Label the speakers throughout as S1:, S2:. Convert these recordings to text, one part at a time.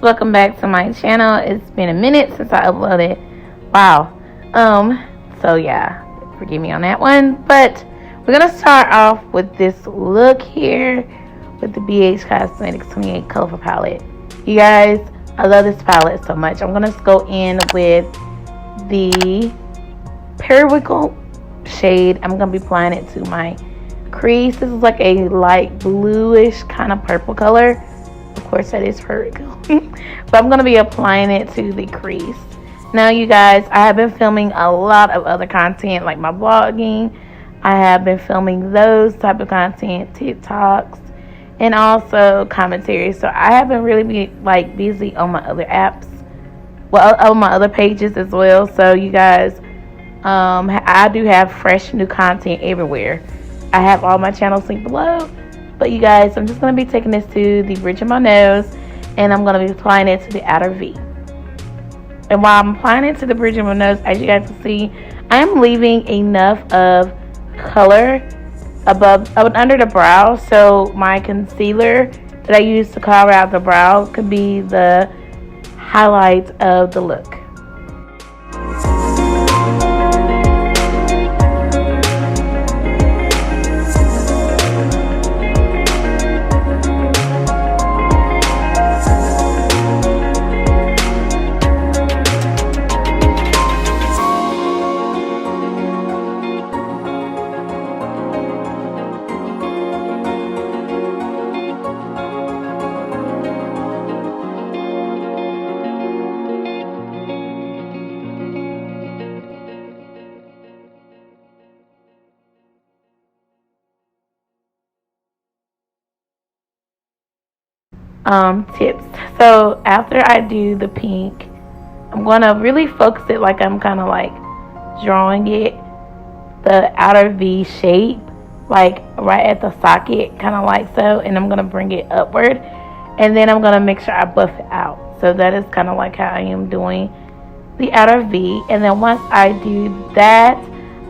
S1: welcome back to my channel. It's been a minute since I uploaded. Wow. So yeah, forgive me on that one. But we're gonna start off with this look here with the BH Cosmetics 28 Colorful Palette. You guys, I love this palette so much. I'm gonna go in with the Periwinkle shade. I'm gonna be applying it to my crease. This is like a light bluish kind of purple color. Of course, that is Periwinkle. But I'm gonna be applying it to the crease. Now, you guys, I have been filming a lot of other content, like my vlogging. I have been filming those type of content, TikToks, and also commentary. So I have been really busy on my other apps, well, on my other pages as well. So you guys, I do have fresh new content everywhere. I have all my channels linked below. But you guys, I'm just going to be taking this to the bridge of my nose, and I'm going to be applying it to the outer V. And while I'm applying it to the bridge of my nose, as you guys can see, I'm leaving enough of color under the brow, so my concealer that I use to cover out the brow could be the highlight of the look. Tips. So after I do the pink, I'm going to really focus it like I'm kind of like drawing it, the outer V shape, like right at the socket, kind of like so, and I'm going to bring it upward, and then I'm going to make sure I buff it out. So that is kind of like how I am doing the outer V. And then once I do that,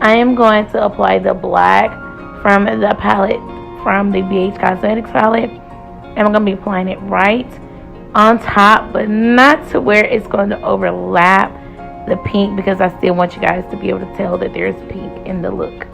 S1: I am going to apply the black from the palette, from the BH Cosmetics palette. And I'm going to be applying it right on top, but not to where it's going to overlap the pink, because I still want you guys to be able to tell that there's pink in the look.